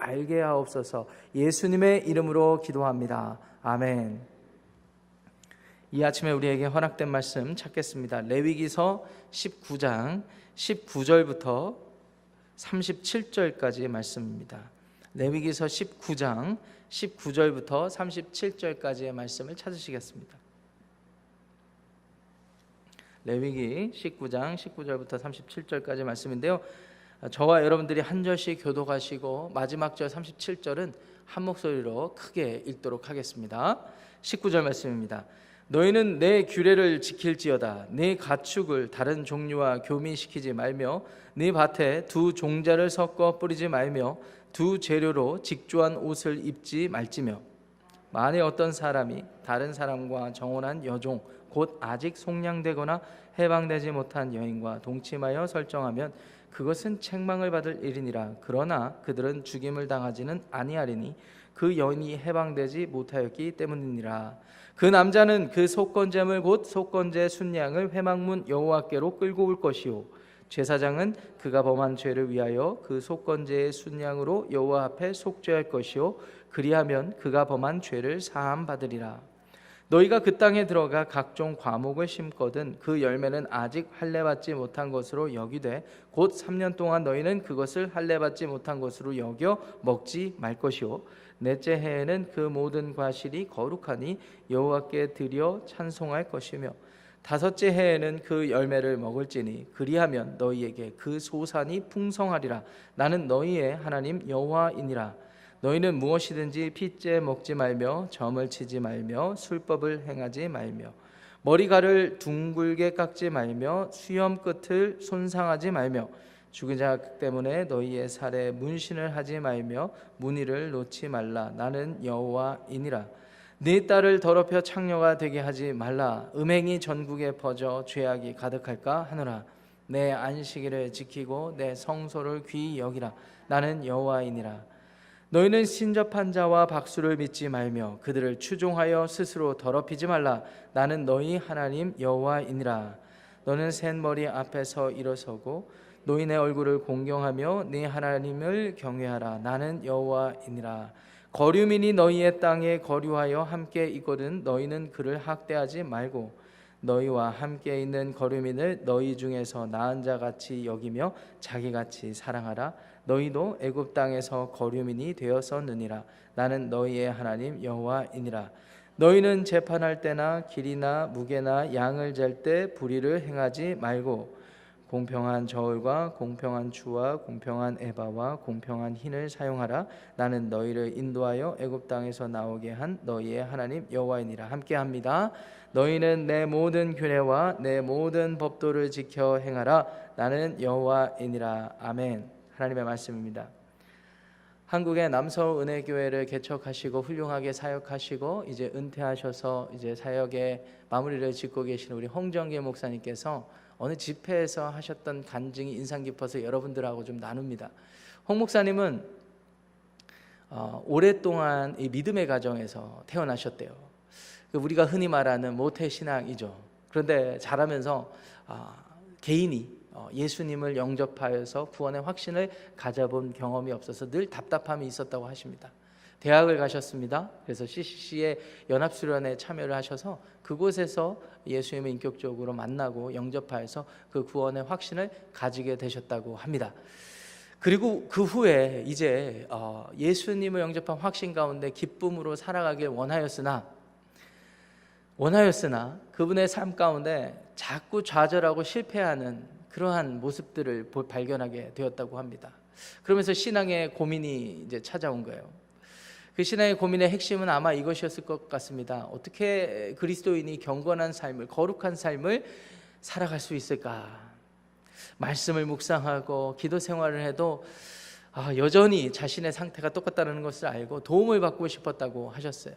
알게 하옵소서. 예수님의 이름으로 기도합니다. 아멘. 이 아침에 우리에게 허락된 말씀 찾겠습니다. 레위기서 19장 19절부터 37절까지의 말씀입니다. 레위기서 19장 19절부터 37절까지의 말씀을 찾으시겠습니다. 레위기 19장 19절부터 37절까지 말씀인데요, 저와 여러분들이 한 절씩 교독하시고 마지막 절 37절은 한 목소리로 크게 읽도록 하겠습니다. 19절 말씀입니다. 너희는 내 규례를 지킬지어다. 네 가축을 다른 종류와 교미시키지 말며 네 밭에 두 종자를 섞어 뿌리지 말며 두 재료로 직조한 옷을 입지 말지며 만일 어떤 사람이 다른 사람과 정혼한 여종 곧 아직 속량되거나 해방되지 못한 여인과 동침하여 설정하면 그것은 책망을 받을 일이니라. 그러나 그들은 죽임을 당하지는 아니하리니 그 여인이 해방되지 못하였기 때문이니라. 그 남자는 그 속건제물 곧 속건제 순양을 회막문 여호와께로 끌고 올 것이요 제사장은 그가 범한 죄를 위하여 그 속건제의 순양으로 여호와 앞에 속죄할 것이요 그리하면 그가 범한 죄를 사함 받으리라. 너희가 그 땅에 들어가 각종 과목을 심거든 그 열매는 아직 할례받지 못한 것으로 여기되 곧 3년 동안 너희는 그것을 할례받지 못한 것으로 여겨 먹지 말 것이요 넷째 해에는 그 모든 과실이 거룩하니 여호와께 드려 찬송할 것이며 다섯째 해에는 그 열매를 먹을지니 그리하면 너희에게 그 소산이 풍성하리라. 나는 너희의 하나님 여호와이니라. 너희는 무엇이든지 핏째 먹지 말며 점을 치지 말며 술법을 행하지 말며 머리카락을 둥글게 깎지 말며 수염 끝을 손상하지 말며 죽은 자 때문에 너희의 살에 문신을 하지 말며 문의를 놓지 말라. 나는 여호와이니라. 네 딸을 더럽혀 창녀가 되게 하지 말라. 음행이 전국에 퍼져 죄악이 가득할까 하노라. 내 안식일을 지키고 내 성소를 귀히 여기라. 나는 여호와이니라. 너희는 신접한 자와 박수를 믿지 말며 그들을 추종하여 스스로 더럽히지 말라. 나는 너희 하나님 여호와이니라. 너는 샌머리 앞에서 일어서고 노인의 얼굴을 공경하며 네 하나님을 경외하라. 나는 여호와이니라. 거류민이 너희의 땅에 거류하여 함께 있거든 너희는 그를 학대하지 말고 너희와 함께 있는 거류민을 너희 중에서 나은 자같이 여기며 자기같이 사랑하라. 너희도 애굽 땅에서 거류민이 되었었느니라. 나는 너희의 하나님 여호와이니라. 너희는 재판할 때나 길이나 무게나 양을 잴 때 불의를 행하지 말고 공평한 저울과 공평한 추와 공평한 에바와 공평한 흰을 사용하라. 나는 너희를 인도하여 애굽 땅에서 나오게 한 너희의 하나님 여호와이니라. 함께합니다. 너희는 내 모든 규례와 내 모든 법도를 지켜 행하라. 나는 여호와이니라. 아멘. 하나님의 말씀입니다. 한국의 남서은혜교회를 개척하시고 훌륭하게 사역하시고 이제 은퇴하셔서 이제 사역의 마무리를 짓고 계시는 우리 홍정계 목사님께서 어느 집회에서 하셨던 간증이 인상 깊어서 여러분들하고 좀 나눕니다. 홍 목사님은 오랫동안 이 믿음의 가정에서 태어나셨대요. 우리가 흔히 말하는 모태신앙이죠. 그런데 자라면서 개인이 예수님을 영접하여서 구원의 확신을 가져본 경험이 없어서 늘 답답함이 있었다고 하십니다. 대학을 가셨습니다. 그래서 CCC의 연합수련에 참여를 하셔서 그곳에서 예수님을 인격적으로 만나고 영접하여서 그 구원의 확신을 가지게 되셨다고 합니다. 그리고 그 후에 이제 예수님을 영접한 확신 가운데 기쁨으로 살아가길 원하였으나 그분의 삶 가운데 자꾸 좌절하고 실패하는 그러한 모습들을 발견하게 되었다고 합니다. 그러면서 신앙의 고민이 이제 찾아온 거예요. 그 신앙의 고민의 핵심은 아마 이것이었을 것 같습니다. 어떻게 그리스도인이 경건한 삶을, 거룩한 삶을 살아갈 수 있을까? 말씀을 묵상하고 기도 생활을 해도 여전히 자신의 상태가 똑같다는 것을 알고 도움을 받고 싶었다고 하셨어요.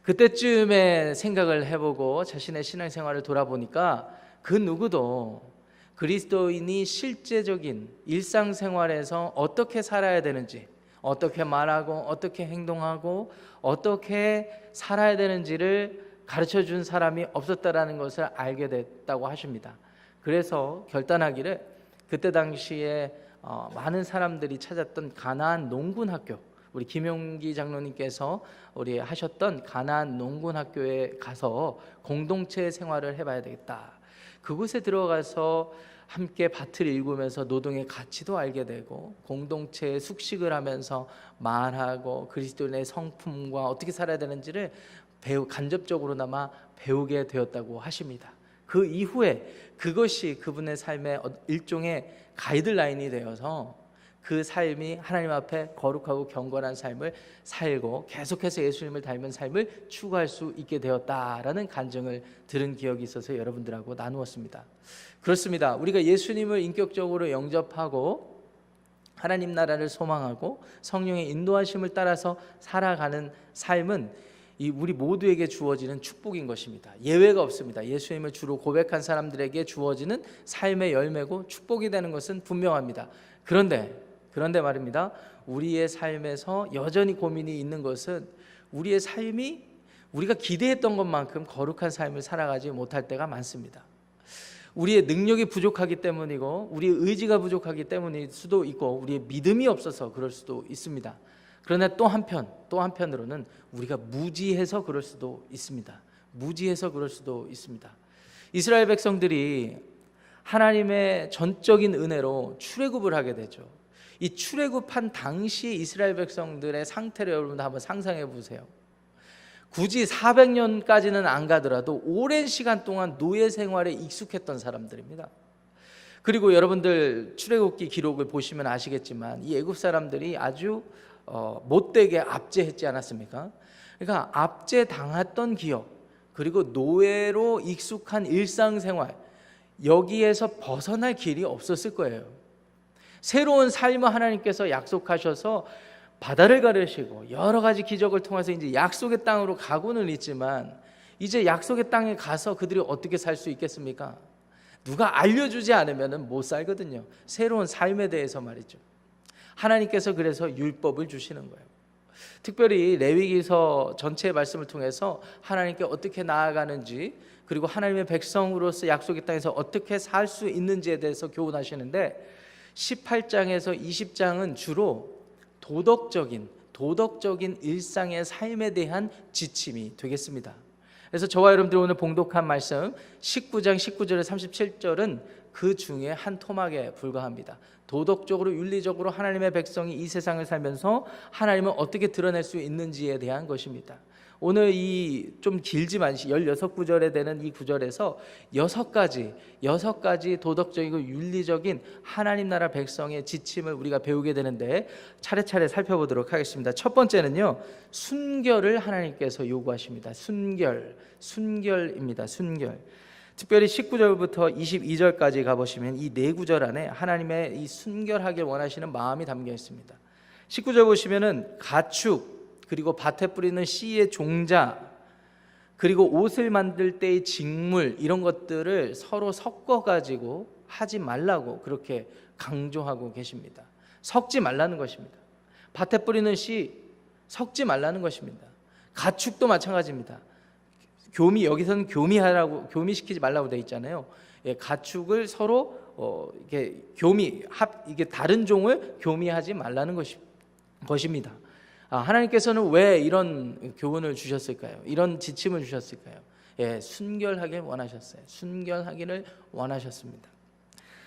그때쯤에 생각을 해보고 자신의 신앙생활을 돌아보니까 그 누구도 그리스도인이 실제적인 일상생활에서 어떻게 살아야 되는지, 어떻게 말하고 어떻게 행동하고 어떻게 살아야 되는지를 가르쳐준 사람이 없었다라는 것을 알게 됐다고 하십니다. 그래서 결단하기를 그때 당시에 많은 사람들이 찾았던 가나안 농군 학교, 우리 김용기 장로님께서 우리 하셨던 가나안 농군 학교에 가서 공동체 생활을 해봐야 되겠다. 그곳에 들어가서 함께 밭을 일구면서 노동의 가치도 알게 되고 공동체의 숙식을 하면서 말하고 그리스도인의 성품과 어떻게 살아야 되는지를 간접적으로나마 배우게 되었다고 하십니다. 그 이후에 그것이 그분의 삶의 일종의 가이드라인이 되어서 그 삶이 하나님 앞에 거룩하고 경건한 삶을 살고 계속해서 예수님을 닮은 삶을 추구할 수 있게 되었다라는 간증을 들은 기억이 있어서 여러분들하고 나누었습니다. 그렇습니다. 우리가 예수님을 인격적으로 영접하고 하나님 나라를 소망하고 성령의 인도하심을 따라서 살아가는 삶은 우리 모두에게 주어지는 축복인 것입니다. 예외가 없습니다. 예수님을 주로 고백한 사람들에게 주어지는 삶의 열매고 축복이 되는 것은 분명합니다. 그런데 말입니다. 우리의 삶에서 여전히 고민이 있는 것은 우리의 삶이 우리가 기대했던 것만큼 거룩한 삶을 살아가지 못할 때가 많습니다. 우리의 능력이 부족하기 때문이고 우리의 의지가 부족하기 때문일 수도 있고 우리의 믿음이 없어서 그럴 수도 있습니다. 그러나 또 한편으로는 우리가 무지해서 그럴 수도 있습니다. 이스라엘 백성들이 하나님의 전적인 은혜로 출애굽을 하게 되죠. 이 출애굽한 당시 이스라엘 백성들의 상태를 여러분들 한번 상상해 보세요. 굳이 400년까지는 안 가더라도 오랜 시간 동안 노예 생활에 익숙했던 사람들입니다. 그리고 여러분들 출애굽기 기록을 보시면 아시겠지만 이 애굽 사람들이 아주 못되게 압제했지 않았습니까? 그러니까 압제당했던 기억, 그리고 노예로 익숙한 일상생활, 여기에서 벗어날 길이 없었을 거예요. 새로운 삶을 하나님께서 약속하셔서 바다를 가르시고 여러 가지 기적을 통해서 이제 약속의 땅으로 가고는 있지만 이제 약속의 땅에 가서 그들이 어떻게 살 수 있겠습니까? 누가 알려주지 않으면 못 살거든요. 새로운 삶에 대해서 말이죠. 하나님께서 그래서 율법을 주시는 거예요. 특별히 레위기서 전체의 말씀을 통해서 하나님께 어떻게 나아가는지, 그리고 하나님의 백성으로서 약속의 땅에서 어떻게 살 수 있는지에 대해서 교훈하시는데 18장에서 20장은 주로 도덕적인 일상의 삶에 대한 지침이 되겠습니다. 그래서 저와 여러분들 오늘 봉독한 말씀 19장 19절에 37절은 그 중에 한 토막에 불과합니다. 도덕적으로 윤리적으로 하나님의 백성이 이 세상을 살면서 하나님을 어떻게 드러낼 수 있는지에 대한 것입니다. 오늘 이 좀 길지만 16구절에 되는 이 구절에서 6가지 도덕적이고 윤리적인 하나님 나라 백성의 지침을 우리가 배우게 되는데 차례차례 살펴보도록 하겠습니다. 첫 번째는요, 순결을 하나님께서 요구하십니다. 순결입니다. 순결. 특별히 19절부터 22절까지 가보시면 이 네 구절 안에 하나님의 이 순결하길 원하시는 마음이 담겨 있습니다. 19절 보시면은 가축, 그리고 밭에 뿌리는 씨의 종자, 그리고 옷을 만들 때의 직물, 이런 것들을 서로 섞어가지고 하지 말라고 그렇게 강조하고 계십니다. 섞지 말라는 것입니다. 밭에 뿌리는 씨 섞지 말라는 것입니다. 가축도 마찬가지입니다. 여기서는 교미시키지 말라고 되어 있잖아요. 가축을 서로 이게 다른 종을 교미하지 말라는 것입니다. 하나님께서는 왜 이런 교훈을 주셨을까요? 이런 지침을 주셨을까요? 순결하길 원하셨어요. 순결하기를 원하셨습니다.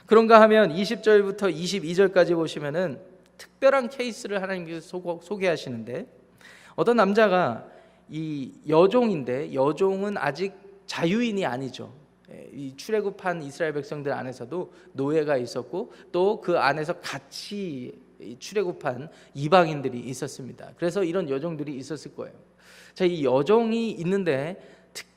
그런가 하면 20절부터 22절까지 보시면은 특별한 케이스를 하나님께서 소개하시는데, 어떤 남자가 이 여종인데, 여종은 아직 자유인이 아니죠. 이 출애굽한 이스라엘 백성들 안에서도 노예가 있었고 또 그 안에서 같이 출애굽한 이방인들이 있었습니다. 그래서 이런 여종들이 있었을 거예요. 자, 이 여종이 있는데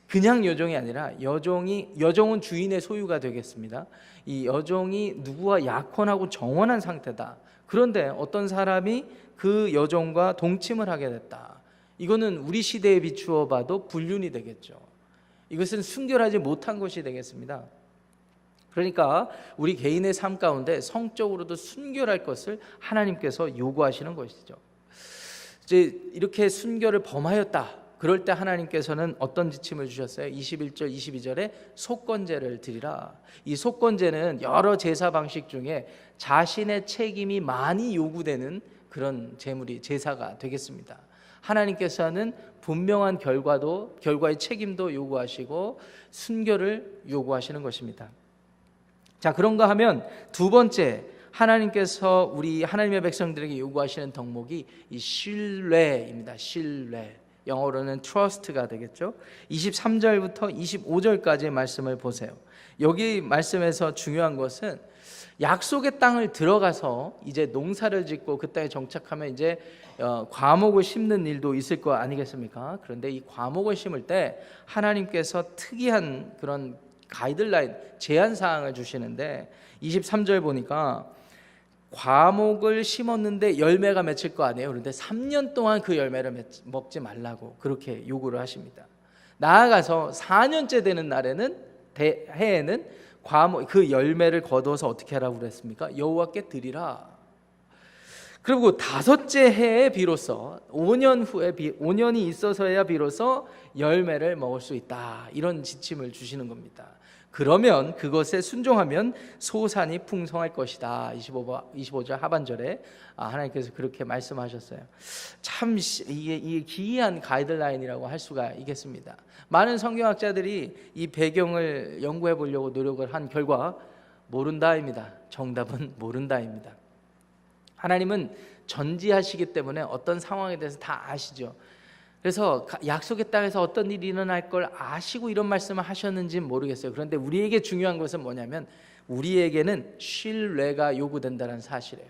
그냥 여종이 아니라 여종은 주인의 소유가 되겠습니다. 이 여종이 누구와 약혼하고 정혼한 상태다. 그런데 어떤 사람이 그 여종과 동침을 하게 됐다. 이거는 우리 시대에 비추어 봐도 불륜이 되겠죠. 이것은 순결하지 못한 것이 되겠습니다. 그러니까 우리 개인의 삶 가운데 성적으로도 순결할 것을 하나님께서 요구하시는 것이죠. 이제 이렇게 순결을 범하였다. 그럴 때 하나님께서는 어떤 지침을 주셨어요? 21절 22절에 속건제를 드리라. 이 속건제는 여러 제사 방식 중에 자신의 책임이 많이 요구되는 그런 제사가 되겠습니다. 하나님께서는 분명한 결과의 책임도 요구하시고 순결을 요구하시는 것입니다. 자, 그런가 하면 두 번째, 하나님께서 우리 하나님의 백성들에게 요구하시는 덕목이 이 신뢰입니다. 신뢰. 영어로는 trust가 되겠죠. 23절부터 25절까지의 말씀을 보세요. 여기 말씀에서 중요한 것은 약속의 땅을 들어가서 이제 농사를 짓고 그 땅에 정착하면 이제 과목을 심는 일도 있을 거 아니겠습니까? 그런데 이 과목을 심을 때 하나님께서 특이한 그런 가이드라인, 제한 사항을 주시는데 23절 보니까 과목을 심었는데 열매가 맺힐 거 아니에요. 그런데 3년 동안 그 열매를 먹지 말라고 그렇게 요구를 하십니다. 나아가서 4년째 되는 해에는 과목 그 열매를 거두어서 어떻게 하라고 그랬습니까? 여호와께 드리라. 그리고 5째 해에 비로소 5년이 있어서야 비로소 열매를 먹을 수 있다. 이런 지침을 주시는 겁니다. 그러면 그것에 순종하면 소산이 풍성할 것이다. 25절 하반절에 하나님께서 그렇게 말씀하셨어요. 참 이게 기이한 가이드라인이라고 할 수가 있겠습니다. 많은 성경학자들이 이 배경을 연구해 보려고 노력을 한 결과 모른다입니다. 정답은 모른다입니다. 하나님은 전지하시기 때문에 어떤 상황에 대해서 다 아시죠. 그래서 약속의 땅에서 어떤 일이 일어날 걸 아시고 이런 말씀을 하셨는지는 모르겠어요. 그런데 우리에게 중요한 것은 뭐냐면 우리에게는 신뢰가 요구된다는 사실이에요.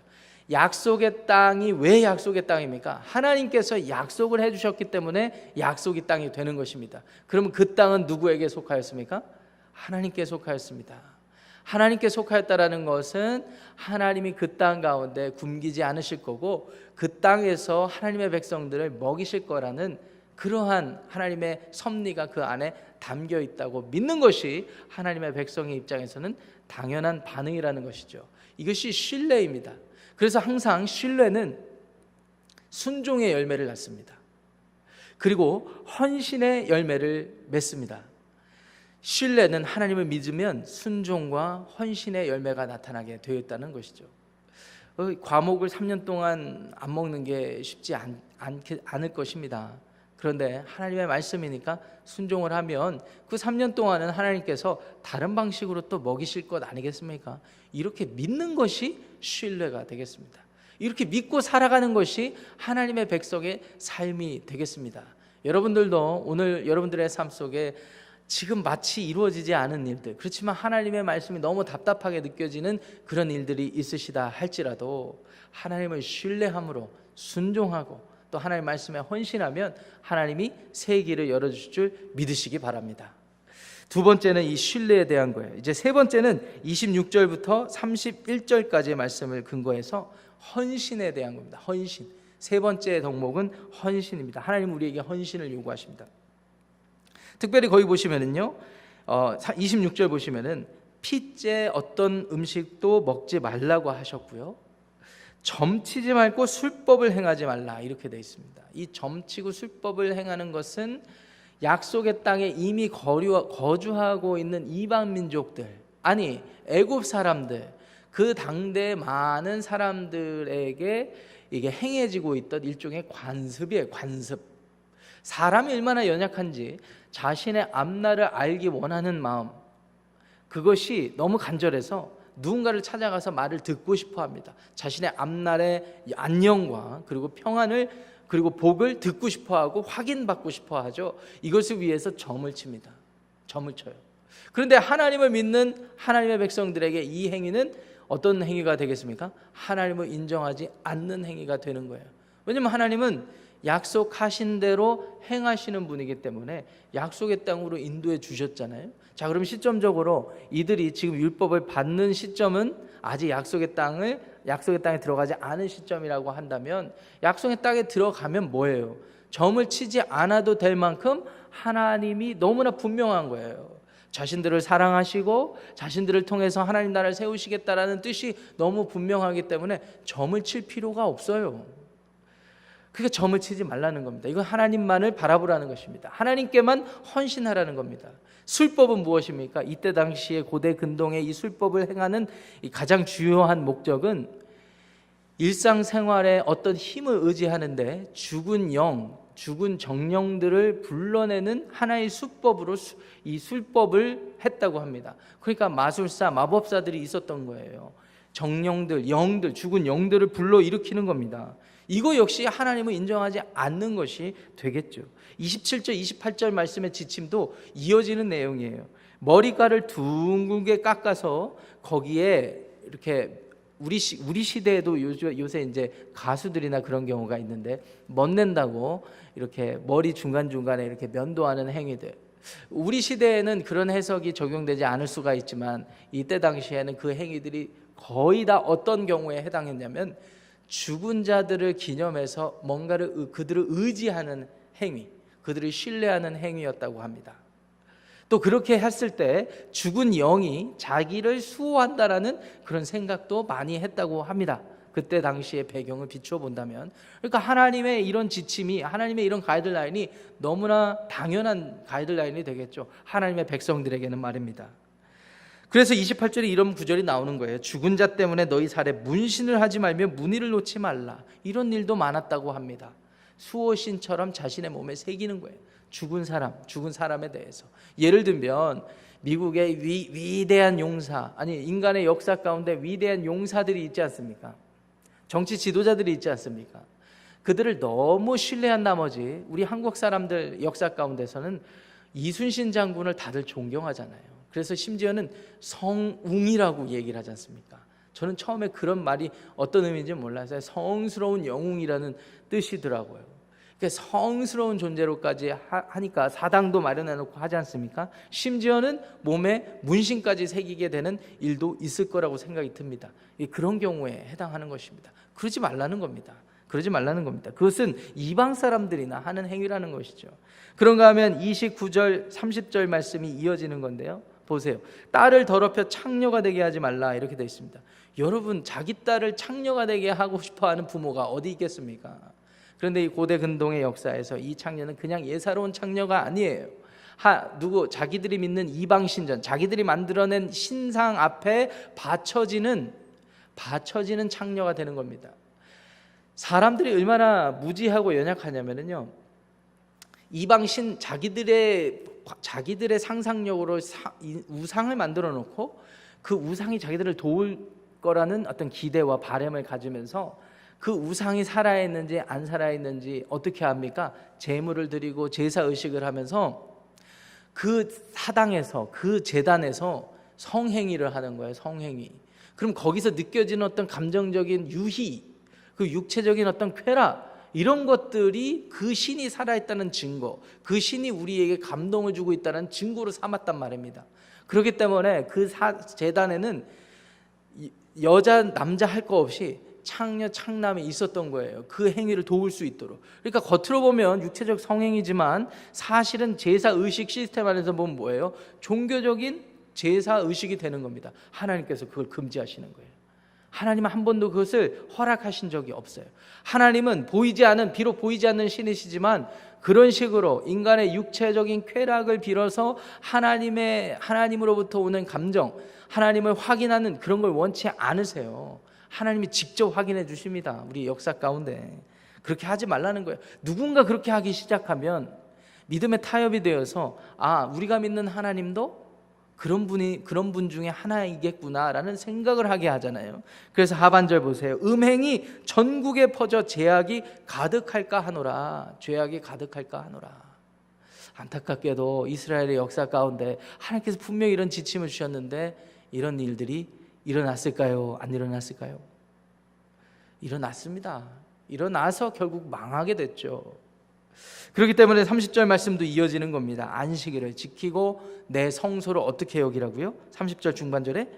약속의 땅이 왜 약속의 땅입니까? 하나님께서 약속을 해주셨기 때문에 약속의 땅이 되는 것입니다. 그러면 그 땅은 누구에게 속하였습니까? 하나님께 속하였습니다. 하나님께 속하였다라는 것은 하나님이 그 땅 가운데 굶기지 않으실 거고 그 땅에서 하나님의 백성들을 먹이실 거라는 그러한 하나님의 섭리가 그 안에 담겨 있다고 믿는 것이 하나님의 백성의 입장에서는 당연한 반응이라는 것이죠. 이것이 신뢰입니다. 그래서 항상 신뢰는 순종의 열매를 낳습니다. 그리고 헌신의 열매를 맺습니다. 신뢰는 하나님을 믿으면 순종과 헌신의 열매가 나타나게 되어 있다는 것이죠. 과목을 3년 동안 안 먹는 게 쉽지 않을 것입니다. 그런데 하나님의 말씀이니까 순종을 하면 그 3년 동안은 하나님께서 다른 방식으로 또 먹이실 것 아니겠습니까? 이렇게 믿는 것이 신뢰가 되겠습니다. 이렇게 믿고 살아가는 것이 하나님의 백성의 삶이 되겠습니다. 여러분들도 오늘 여러분들의 삶 속에 지금 마치 이루어지지 않은 일들, 그렇지만 하나님의 말씀이 너무 답답하게 느껴지는 그런 일들이 있으시다 할지라도 하나님을 신뢰함으로 순종하고 또 하나님의 말씀에 헌신하면 하나님이 새 길을 열어주실 줄 믿으시기 바랍니다. 두 번째는 이 신뢰에 대한 거예요. 이제 세 번째는 26절부터 31절까지의 말씀을 근거해서 헌신에 대한 겁니다. 헌신. 세 번째 덕목은 헌신입니다. 하나님 우리에게 헌신을 요구하십니다. 특별히 거기 보시면은요, 26절 보시면은 피째 어떤 음식도 먹지 말라고 하셨고요, 점치지 말고 술법을 행하지 말라 이렇게 되어 있습니다. 이 점치고 술법을 행하는 것은 약속의 땅에 이미 거주하고 있는 이방 민족들, 아니 애굽 사람들, 그 당대 많은 사람들에게 이게 행해지고 있던 일종의 관습이에요. 관습. 사람이 얼마나 연약한지 자신의 앞날을 알기 원하는 마음, 그것이 너무 간절해서 누군가를 찾아가서 말을 듣고 싶어 합니다. 자신의 앞날의 안녕과 그리고 평안을 그리고 복을 듣고 싶어 하고 확인받고 싶어 하죠. 이것을 위해서 점을 칩니다. 점을 쳐요. 그런데 하나님을 믿는 하나님의 백성들에게 이 행위는 어떤 행위가 되겠습니까? 하나님을 인정하지 않는 행위가 되는 거예요. 왜냐하면 하나님은 약속하신 대로 행하시는 분이기 때문에 약속의 땅으로 인도해 주셨잖아요. 자, 그럼 시점적으로 이들이 지금 율법을 받는 시점은 아직 약속의 땅에 들어가지 않은 시점이라고 한다면, 약속의 땅에 들어가면 뭐예요? 점을 치지 않아도 될 만큼 하나님이 너무나 분명한 거예요. 자신들을 사랑하시고 자신들을 통해서 하나님 나라를 세우시겠다라는 뜻이 너무 분명하기 때문에 점을 칠 필요가 없어요. 그러니까 점을 치지 말라는 겁니다. 이건 하나님만을 바라보라는 것입니다. 하나님께만 헌신하라는 겁니다. 술법은 무엇입니까? 이때 당시에 고대 근동의 이 술법을 행하는 이 가장 주요한 목적은 일상생활에 어떤 힘을 의지하는데 죽은 영, 죽은 정령들을 불러내는 하나의 수법으로 이 술법을 했다고 합니다. 그러니까 마술사, 마법사들이 있었던 거예요. 정령들, 영들, 죽은 영들을 불러일으키는 겁니다. 이거 역시 하나님을 인정하지 않는 것이 되겠죠. 27절, 28절 말씀의 지침도 이어지는 내용이에요. 머리카락을 둥글게 깎아서 거기에 이렇게 우리 시대에도 요새 이제 가수들이나 그런 경우가 있는데 멋낸다고 이렇게 머리 중간중간에 이렇게 면도하는 행위들, 우리 시대에는 그런 해석이 적용되지 않을 수가 있지만 이때 당시에는 그 행위들이 거의 다 어떤 경우에 해당했냐면 죽은 자들을 기념해서 뭔가를 그들을 의지하는 행위, 그들을 신뢰하는 행위였다고 합니다. 또 그렇게 했을 때 죽은 영이 자기를 수호한다라는 그런 생각도 많이 했다고 합니다. 그때 당시의 배경을 비추어 본다면, 그러니까 하나님의 이런 지침이, 하나님의 이런 가이드라인이 너무나 당연한 가이드라인이 되겠죠. 하나님의 백성들에게는 말입니다. 그래서 28절에 이런 구절이 나오는 거예요. 죽은 자 때문에 너희 살에 문신을 하지 말며 문의를 놓지 말라. 이런 일도 많았다고 합니다. 수호신처럼 자신의 몸에 새기는 거예요. 죽은 사람에 대해서. 예를 들면 미국의 위대한 용사, 아니 인간의 역사 가운데 위대한 용사들이 있지 않습니까? 정치 지도자들이 있지 않습니까? 그들을 너무 신뢰한 나머지 우리 한국 사람들 역사 가운데서는 이순신 장군을 다들 존경하잖아요. 그래서 심지어는 성웅이라고 얘기를 하지 않습니까? 저는 처음에 그런 말이 어떤 의미인지 몰라서 성스러운 영웅이라는 뜻이더라고요. 그러니까 성스러운 존재로까지 하니까 사당도 마련해놓고 하지 않습니까? 심지어는 몸에 문신까지 새기게 되는 일도 있을 거라고 생각이 듭니다. 그런 경우에 해당하는 것입니다. 그러지 말라는 겁니다. 그러지 말라는 겁니다. 그것은 이방 사람들이나 하는 행위라는 것이죠. 그런가 하면 29절 30절 말씀이 이어지는 건데요, 보세요. 딸을 더럽혀 창녀가 되게 하지 말라, 이렇게 되어 있습니다. 여러분, 자기 딸을 창녀가 되게 하고 싶어하는 부모가 어디 있겠습니까? 그런데 이 고대 근동의 역사에서 이 창녀는 그냥 예사로운 창녀가 아니에요. 자기들이 믿는 이방 신전, 자기들이 만들어낸 신상 앞에 바쳐지는 창녀가 되는 겁니다. 사람들이 얼마나 무지하고 연약하냐면요, 이방 자기들의 상상력으로 우상을 만들어 놓고 그 우상이 자기들을 도울 거라는 어떤 기대와 바람을 가지면서 그 우상이 살아있는지 안 살아있는지 어떻게 합니까? 제물을 드리고 제사 의식을 하면서 그 사당에서, 그 제단에서 성행위를 하는 거예요. 성행위. 그럼 거기서 느껴지는 어떤 감정적인 유희, 그 육체적인 어떤 쾌락, 이런 것들이 그 신이 살아있다는 증거, 그 신이 우리에게 감동을 주고 있다는 증거로 삼았단 말입니다. 그렇기 때문에 그 제단에는 여자 남자 할 거 없이 창녀 창남이 있었던 거예요. 그 행위를 도울 수 있도록. 그러니까 겉으로 보면 육체적 성행이지만 사실은 제사 의식 시스템 안에서 보면 뭐예요? 종교적인 제사 의식이 되는 겁니다. 하나님께서 그걸 금지하시는 거예요. 하나님은 한 번도 그것을 허락하신 적이 없어요. 하나님은 비록 보이지 않는 신이시지만 그런 식으로 인간의 육체적인 쾌락을 빌어서 하나님으로부터 오는 감정, 하나님을 확인하는 그런 걸 원치 않으세요. 하나님이 직접 확인해 주십니다. 우리 역사 가운데. 그렇게 하지 말라는 거예요. 누군가 그렇게 하기 시작하면 믿음의 타협이 되어서 우리가 믿는 하나님도 그런 분 중에 하나이겠구나라는 생각을 하게 하잖아요. 그래서 하반절 보세요. 음행이 전국에 퍼져 죄악이 가득할까 하노라. 죄악이 가득할까 하노라. 안타깝게도 이스라엘의 역사 가운데 하나님께서 분명히 이런 지침을 주셨는데 이런 일들이 일어났을까요? 안 일어났을까요? 일어났습니다. 일어나서 결국 망하게 됐죠. 그렇기 때문에 30절 말씀도 이어지는 겁니다. 안식일을 지키고 내 성소를 어떻게 여기라고요? 30절 중반절에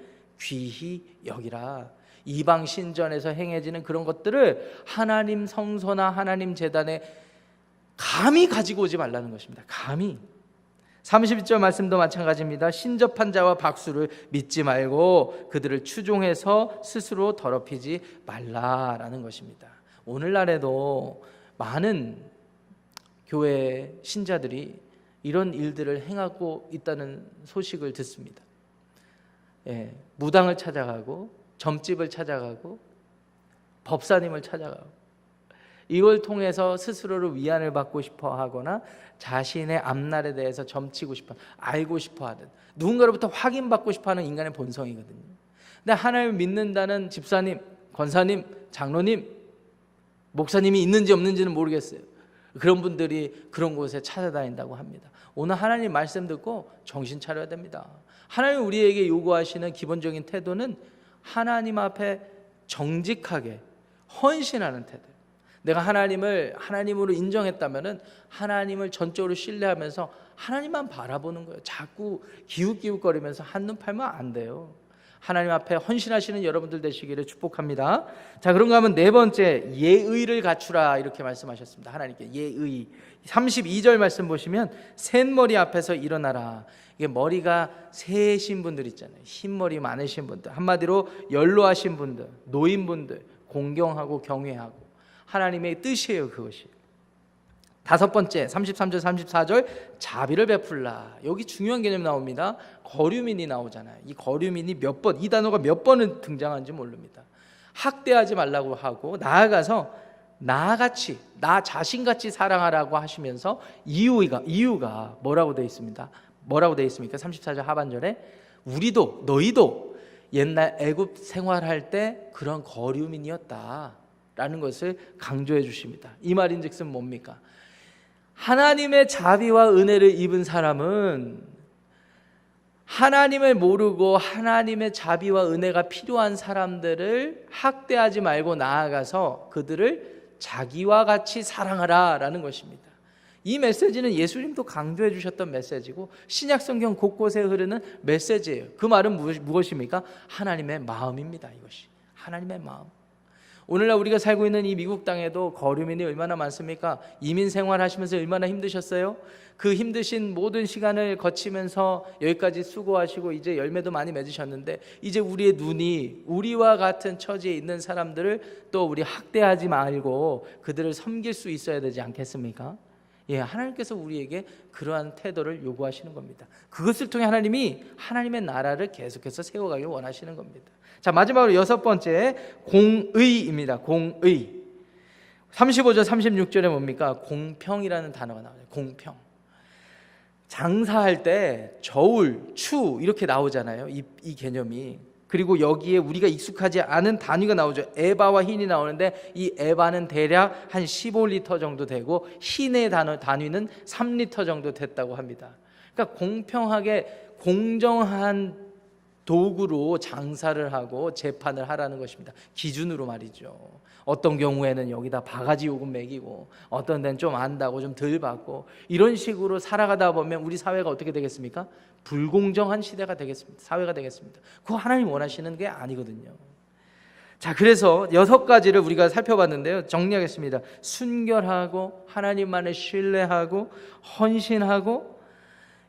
귀히 여기라. 이방 신전에서 행해지는 그런 것들을 하나님 성소나 하나님 제단에 감히 가지고 오지 말라는 것입니다. 감히. 32절 말씀도 마찬가지입니다. 신접한 자와 박수를 믿지 말고 그들을 추종해서 스스로 더럽히지 말라라는 것입니다. 오늘날에도 많은 교회 신자들이 이런 일들을 행하고 있다는 소식을 듣습니다. 무당을 찾아가고 점집을 찾아가고 법사님을 찾아가고 이걸 통해서 스스로를 위안을 받고 싶어 하거나 자신의 앞날에 대해서 점치고 싶어, 알고 싶어 하는, 누군가로부터 확인받고 싶어 하는 인간의 본성이거든요. 근데 하나님을 믿는다는 집사님, 권사님, 장로님, 목사님이 있는지 없는지는 모르겠어요. 그런 분들이 그런 곳에 찾아다닌다고 합니다. 오늘 하나님 말씀 듣고 정신 차려야 됩니다. 하나님 우리에게 요구하시는 기본적인 태도는 하나님 앞에 정직하게 헌신하는 태도. 내가 하나님을 하나님으로 인정했다면은 하나님을 전적으로 신뢰하면서 하나님만 바라보는 거예요. 자꾸 기웃기웃거리면서 한눈 팔면 안 돼요. 하나님 앞에 헌신하시는 여러분들 되시기를 축복합니다. 자, 그런가 하면 네 번째, 예의를 갖추라 이렇게 말씀하셨습니다. 하나님께 예의. 32절 말씀 보시면 샌머리 앞에서 일어나라. 이게 머리가 새신 분들 있잖아요. 흰머리 많으신 분들, 한마디로 연로하신 분들, 노인분들 공경하고 경외하고 하나님의 뜻이에요. 그것이. 다섯 번째 33절 34절 자비를 베풀라. 여기 중요한 개념이 나옵니다. 거류민이 나오잖아요. 이 거류민이 몇 번, 이 단어가 몇 번은 등장하는지 모릅니다. 학대하지 말라고 하고 나아가서 나같이, 나 자신같이 사랑하라고 하시면서 이유가 뭐라고 되어 있습니다. 뭐라고 되어 있습니까? 34절 하반절에 우리도 너희도 옛날 애굽 생활할 때 그런 거류민이었다라는 것을 강조해 주십니다. 이 말인즉슨 뭡니까? 하나님의 자비와 은혜를 입은 사람은 하나님을 모르고 하나님의 자비와 은혜가 필요한 사람들을 학대하지 말고 나아가서 그들을 자기와 같이 사랑하라 라는 것입니다. 이 메시지는 예수님도 강조해 주셨던 메시지고 신약성경 곳곳에 흐르는 메시지예요. 그 말은 무엇입니까? 하나님의 마음입니다. 이것이 하나님의 마음. 오늘날 우리가 살고 있는 이 미국 땅에도 거류민이 얼마나 많습니까? 이민 생활하시면서 얼마나 힘드셨어요? 그 힘드신 모든 시간을 거치면서 여기까지 수고하시고 이제 열매도 많이 맺으셨는데 이제 우리의 눈이 우리와 같은 처지에 있는 사람들을 또 우리 학대하지 말고 그들을 섬길 수 있어야 되지 않겠습니까? 하나님께서 우리에게 그러한 태도를 요구하시는 겁니다. 그것을 통해 하나님이 하나님의 나라를 계속해서 세워가길 원하시는 겁니다. 자, 마지막으로 여섯 번째 공의입니다. 공의. 35절 36절에 뭡니까? 공평이라는 단어가 나와요. 공평. 장사할 때 저울, 추 이렇게 나오잖아요. 이 개념이. 그리고 여기에 우리가 익숙하지 않은 단위가 나오죠. 에바와 흰이 나오는데 이 에바는 대략 한 15리터 정도 되고 흰의 단위는 3리터 정도 됐다고 합니다. 그러니까 공평하게 공정한 도구로 장사를 하고 재판을 하라는 것입니다. 기준으로 말이죠. 어떤 경우에는 여기다 바가지 요금 매기고 어떤 데는 좀 안다고 좀 덜 받고 이런 식으로 살아가다 보면 우리 사회가 어떻게 되겠습니까? 불공정한 시대가 되겠습니다. 사회가 되겠습니다. 그거 하나님 원하시는 게 아니거든요. 자, 그래서 여섯 가지를 우리가 살펴봤는데요. 정리하겠습니다. 순결하고 하나님만을 신뢰하고 헌신하고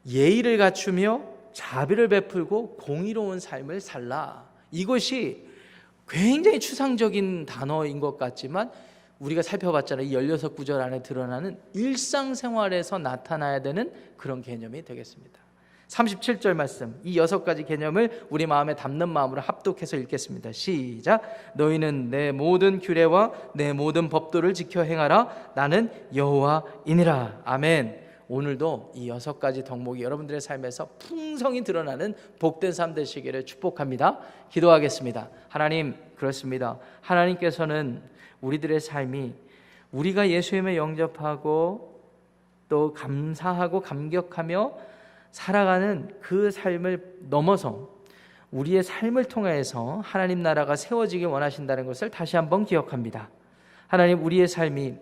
예의를 갖추며 자비를 베풀고 공의로운 삶을 살라. 이것이 굉장히 추상적인 단어인 것 같지만 우리가 살펴봤잖아요. 이 16구절 안에 드러나는 일상생활에서 나타나야 되는 그런 개념이 되겠습니다. 37절 말씀, 이 여섯 가지 개념을 우리 마음에 담는 마음으로 합독해서 읽겠습니다. 시작. 너희는 내 모든 규례와 내 모든 법도를 지켜 행하라. 나는 여호와이니라. 아멘. 오늘도 이 여섯 가지 덕목이 여러분들의 삶에서 풍성히 드러나는 복된 삶 되시기를 축복합니다. 기도하겠습니다. 하나님, 그렇습니다. 하나님께서는 우리들의 삶이 우리가 예수님을 영접하고 또 감사하고 감격하며 살아가는 그 삶을 넘어서 우리의 삶을 통해서 하나님 나라가 세워지길 원하신다는 것을 다시 한번 기억합니다. 하나님, 우리의 삶이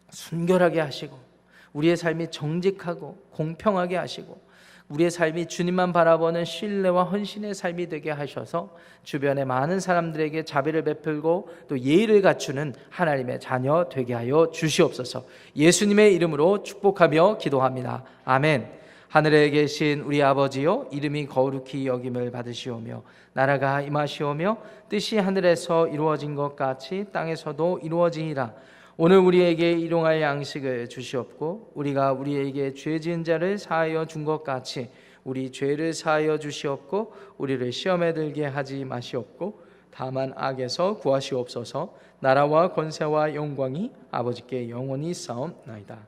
순결하게 하시고 우리의 삶이 정직하고 공평하게 하시고 우리의 삶이 주님만 바라보는 신뢰와 헌신의 삶이 되게 하셔서 주변의 많은 사람들에게 자비를 베풀고 또 예의를 갖추는 하나님의 자녀 되게 하여 주시옵소서. 예수님의 이름으로 축복하며 기도합니다. 아멘. 하늘에 계신 우리 아버지여, 이름이 거룩히 여김을 받으시오며 나라가 임하시오며 뜻이 하늘에서 이루어진 것 같이 땅에서도 이루어지니라. 오늘 우리에게 일용할 양식을 주시옵고 우리가 우리에게 죄 지은 자를 사하여 준 것 같이 우리 죄를 사하여 주시옵고 우리를 시험에 들게 하지 마시옵고 다만 악에서 구하시옵소서. 나라와 권세와 영광이 아버지께 영원히 있사옵나이다.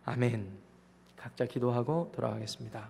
아멘. 각자 기도하고 돌아가겠습니다.